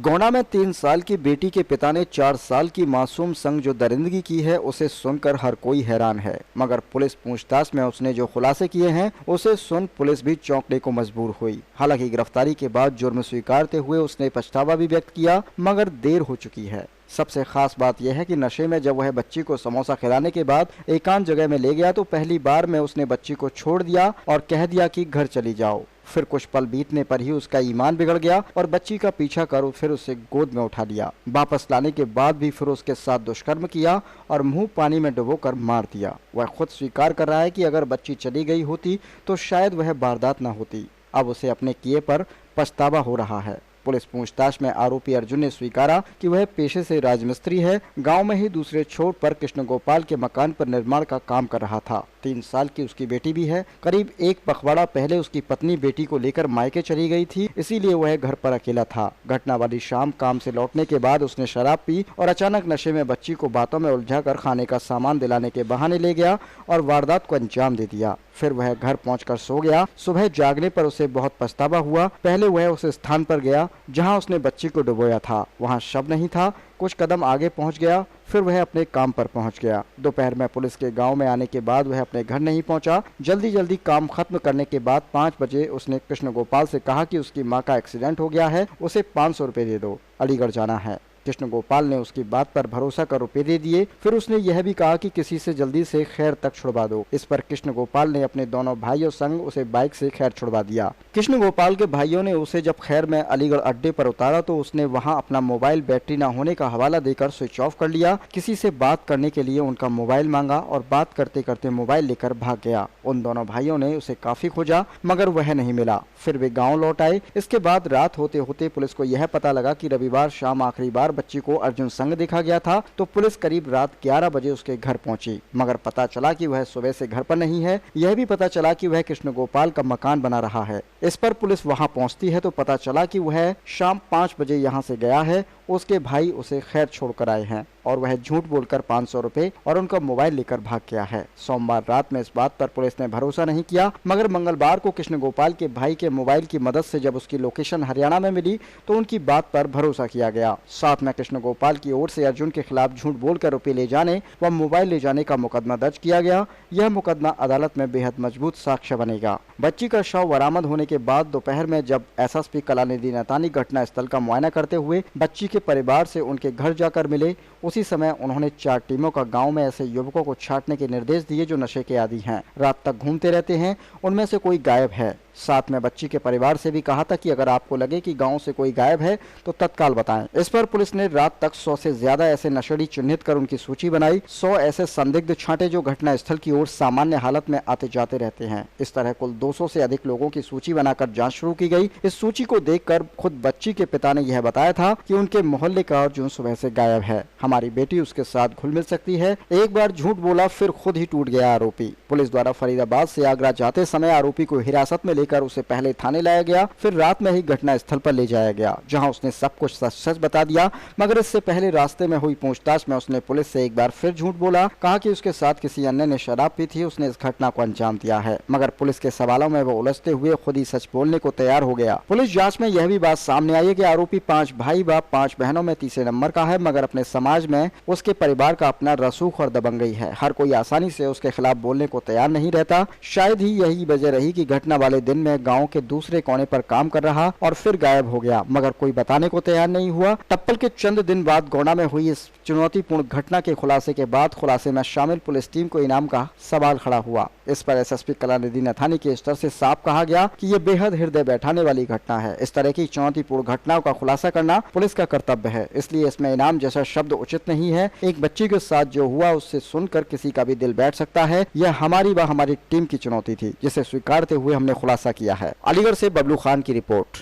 गोंडा में 3 साल की बेटी के पिता ने 4 साल की मासूम संग जो दरिंदगी की है उसे सुनकर हर कोई हैरान है, मगर पुलिस पूछताछ में उसने जो खुलासे किए हैं उसे सुन पुलिस भी चौंकने को मजबूर हुई। हालांकि गिरफ्तारी के बाद जुर्म स्वीकारते हुए उसने पछतावा भी व्यक्त किया, मगर देर हो चुकी है। सबसे खास बात यह है कि नशे में जब वह बच्ची को समोसा खिलाने के बाद एकांत जगह में ले गया तो पहली बार में उसने बच्ची को छोड़ दिया और कह दिया कि घर चली जाओ। फिर कुछ पल बीतने पर ही उसका ईमान बिगड़ गया और बच्ची का पीछा कर फिर उसे गोद में उठा लिया। वापस लाने के बाद भी फिर उसके साथ दुष्कर्म किया और मुंह पानी में डुबोकर मार दिया। वह खुद स्वीकार कर रहा है कि अगर बच्ची चली गई होती तो शायद वह वारदात न होती। अब उसे अपने किए पर पछतावा हो रहा है। पुलिस पूछताछ में आरोपी अर्जुन ने स्वीकारा कि वह पेशे से राजमिस्त्री है। गांव में ही दूसरे छोर पर कृष्ण गोपाल के मकान पर निर्माण का काम कर रहा था। 3 साल की उसकी बेटी भी है। करीब एक पखवाड़ा पहले उसकी पत्नी बेटी को लेकर मायके चली गई थी, इसीलिए वह घर पर अकेला था। घटना वाली शाम काम से लौटने के बाद उसने शराब पी और अचानक नशे में बच्ची को बातों में उलझाकर खाने का सामान दिलाने के बहाने ले गया और वारदात को अंजाम दे दिया। फिर वह घर पहुंचकर सो गया। सुबह जागने पर उसे बहुत पछतावा हुआ। पहले वह उस स्थान पर गया जहां उसने बच्ची को डुबोया था, वहां शव नहीं था। कुछ कदम आगे पहुंच गया, फिर वह अपने काम पर पहुंच गया। दोपहर में पुलिस के गांव में आने के बाद वह अपने घर नहीं पहुंचा। जल्दी जल्दी काम खत्म करने के बाद 5 बजे उसने कृष्ण गोपाल से कहा कि उसकी मां का एक्सीडेंट हो गया है, उसे 500 रुपए दे दो, अलीगढ़ जाना है। कृष्ण गोपाल ने उसकी बात पर भरोसा कर रुपए दे दिए। फिर उसने यह भी कहा कि किसी से जल्दी से खैर तक छुड़वा दो। इस पर कृष्ण गोपाल ने अपने दोनों भाइयों संग उसे बाइक से खैर छुड़वा दिया। कृष्ण गोपाल के भाइयों ने उसे जब खैर में अलीगढ़ अड्डे पर उतारा तो उसने वहां अपना मोबाइल बैटरी न होने का हवाला देकर स्विच ऑफ कर लिया। किसी से बात करने के लिए उनका मोबाइल मांगा और बात करते करते मोबाइल लेकर भाग गया। उन दोनों भाइयों ने उसे काफी खोजा, मगर वह नहीं मिला। फिर वे गाँव लौट आए। इसके बाद रात होते होते पुलिस को यह पता लगा कि रविवार शाम आखिरी बार बच्ची को अर्जुन संग देखा गया था, तो पुलिस करीब रात 11 बजे उसके घर पहुंची, मगर पता चला कि वह सुबह से घर पर नहीं है। यह भी पता चला कि वह कृष्ण गोपाल का मकान बना रहा है। इस पर पुलिस वहां पहुंचती है तो पता चला कि वह शाम 5 बजे यहां से गया है। उसके भाई उसे खैर छोड़कर आए हैं और वह झूठ बोलकर 500 रुपए और उनका मोबाइल लेकर भाग गया है। सोमवार रात में इस बात पर पुलिस ने भरोसा नहीं किया, मगर मंगलवार को कृष्ण गोपाल के भाई के मोबाइल की मदद से जब उसकी लोकेशन हरियाणा में मिली तो उनकी बात पर भरोसा किया गया। साथ में कृष्ण गोपाल की ओर से अर्जुन के खिलाफ झूठ बोलकर रुपए ले जाने व मोबाइल ले जाने का मुकदमा दर्ज किया गया। यह मुकदमा अदालत में बेहद मजबूत साक्ष्य बनेगा। बच्ची का शव बरामद होने के बाद दोपहर में जब एसएसपी कलानिधि नैतानी घटना स्थल का मुआयना करते हुए बच्ची के परिवार से उनके घर जाकर मिले, उसी समय उन्होंने 4 टीमों का गांव में ऐसे युवकों को छांटने के निर्देश दिए जो नशे के आदी हैं, रात तक घूमते रहते हैं, उनमें से कोई गायब है। साथ में बच्ची के परिवार से भी कहा था कि अगर आपको लगे कि गांव से कोई गायब है तो तत्काल बताएं। इस पर पुलिस ने रात तक 100 से ज्यादा ऐसे नशेड़ी चिन्हित कर उनकी सूची बनाई। 100 ऐसे संदिग्ध छांटे जो घटना स्थल की ओर सामान्य हालत में आते जाते रहते हैं। इस तरह कुल 200 से अधिक लोगों की सूची बनाकर जांच शुरू की गई। इस सूची को देखकर खुद बच्ची के पिता ने यह बताया था कि उनके मोहल्ले का अर्जुन सुबह से गायब है, हमारी बेटी उसके साथ घुल मिल सकती है। एक बार झूठ बोला, फिर खुद ही टूट गया आरोपी। पुलिस द्वारा फरीदाबाद से आगरा जाते समय आरोपी को हिरासत में लेकर उसे पहले थाने लाया गया, फिर रात में ही घटना स्थल पर ले जाया गया, जहां उसने सब कुछ सच सच बता दिया। मगर इससे पहले रास्ते में हुई पूछताछ में उसने पुलिस से एक बार फिर झूठ बोला, कहा कि उसके साथ किसी अन्य ने शराब पी थी, उसने इस घटना को अंजाम दिया है। मगर पुलिस के सवालों में वो उलझते हुए खुद ही सच बोलने को तैयार हो गया। पुलिस जांच में यह भी बात सामने आई है कि आरोपी 5 भाई व 5 बहनों में तीसरे नंबर का है, मगर अपने समाज में उसके परिवार का अपना रसूख और दबंगई है। हर कोई आसानी से उसके खिलाफ बोलने को तैयार नहीं रहता। शायद ही यही वजह रही कि घटना वाले दिन में गाँव के दूसरे कोने पर काम कर रहा और फिर गायब हो गया, मगर कोई बताने को तैयार नहीं हुआ। टप्पल के चंद दिन बाद गोंडा में हुई इस चुनौतीपूर्ण घटना के खुलासे के बाद खुलासे में शामिल पुलिस टीम को इनाम का सवाल खड़ा हुआ। इस पर एसएसपी कलानिधि नैतानी के स्तर से साफ कहा गया कि ये बेहद हृदय बैठाने वाली घटना है। इस तरह की चुनौतीपूर्ण घटनाओं का खुलासा करना पुलिस का कर्तव्य है, इसलिए इसमें इनाम जैसा शब्द उचित नहीं है। एक बच्ची के साथ जो हुआ उससे सुनकर किसी का भी दिल बैठ सकता है। यह हमारी व हमारी टीम की चुनौती थी, जिसे स्वीकारते हुए हमने खुलासा किया है। अलीगढ़ से बबलू खान की रिपोर्ट।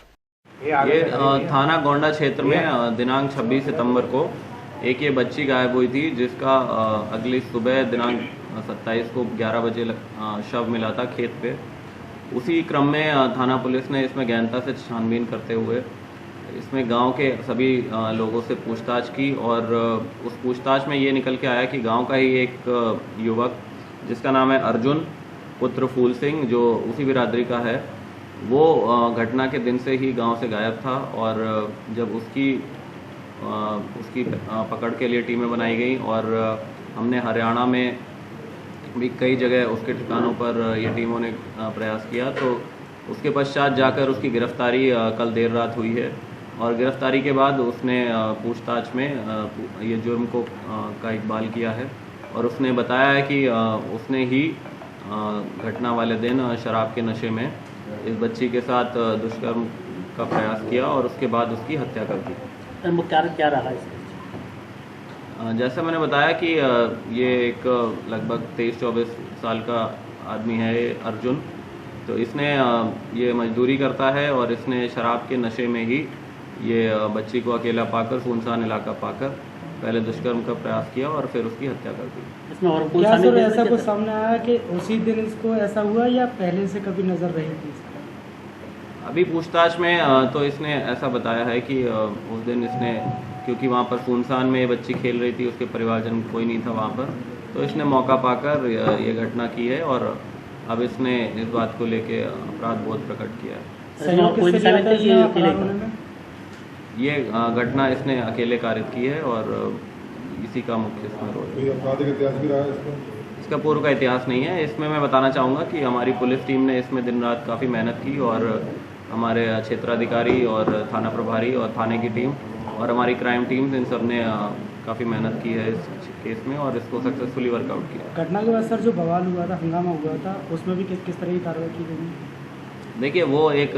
ये थाना गोंडा क्षेत्र में दिनांक 26 सितंबर को एक ये बच्ची गायब हुई थी, जिसका अगली सुबह दिनांक 27 को 11 बजे शव मिला था खेत पे। उसी क्रम में थाना पुलिस ने इसमें गहनता से छानबीन करते हुए इसमें गांव के सभी लोगों से पूछताछ की और उस पूछताछ में ये निकल के आया कि गांव का ही एक युवक जिसका नाम है अर्जुन पुत्र फूल सिंह, जो उसी बिरादरी का है, वो घटना के दिन से ही गांव से गायब था और जब उसकी पकड़ के लिए टीमें बनाई गई और हमने हरियाणा में भी कई जगह उसके ठिकानों पर ये टीमों ने प्रयास किया, तो उसके पश्चात जाकर उसकी गिरफ्तारी कल देर रात हुई है और गिरफ्तारी के बाद उसने पूछताछ में ये जुर्म को का इकबाल किया है और उसने बताया है कि उसने ही घटना वाले दिन शराब के नशे में इस बच्ची के साथ दुष्कर्म का प्रयास किया और उसके बाद उसकी हत्या कर दी। मुख्य कारण क्या रहा इसका? जैसा मैंने बताया कि ये एक लगभग 23-24 साल का आदमी है ये अर्जुन। तो इसने ये मजदूरी करता है और इसने शराब के नशे में ही ये बच्ची को अकेला पाकर, सुनसान इलाका पाकर पहले दुष्कर्म का प्रयास किया और फिर उसकी हत्या कर दी। इसमें और क्या सर ऐसा कुछ सामने आया कि उसी दिन इसको ऐसा हुआ या पहले से कभी नजर रही थी इसको? अभी पूछताछ में तो इसने ऐसा बताया है कि उस दिन इसने, क्योंकि वहाँ पर सुनसान में ये बच्ची खेल रही थी, उसके परिवारजन कोई नहीं था वहाँ पर, तो इसने मौका पाकर ये घटना की है और अब इसने इस बात को लेके अपराध बोध प्रकट किया है। ये घटना इसने अकेले कारित की है और इसी का मुख्य इसमें रोल है। इसका पूर्व का इतिहास नहीं है। इसमें मैं बताना चाहूँगा कि हमारी पुलिस टीम ने इसमें दिन रात काफ़ी मेहनत की और हमारे क्षेत्राधिकारी और थाना प्रभारी और थाने की टीम और हमारी क्राइम टीम्स, इन सब ने काफ़ी मेहनत की है इस केस में और इसको सक्सेसफुली वर्कआउट किया। घटना के बाद सर जो बवाल हुआ था, हंगामा हुआ था, उसमें भी किस तरह की कार्रवाई की गई? देखिए, वो एक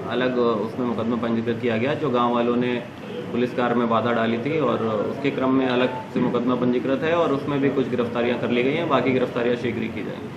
अलग उसमें मुकदमा पंजीकृत किया गया जो गांव वालों ने पुलिस कार में बाधा डाली थी और उसके क्रम में अलग से मुकदमा पंजीकृत है और उसमें भी कुछ गिरफ्तारियां कर ली गई हैं। बाकी गिरफ्तारियां शीघ्र ही की जाएंगी।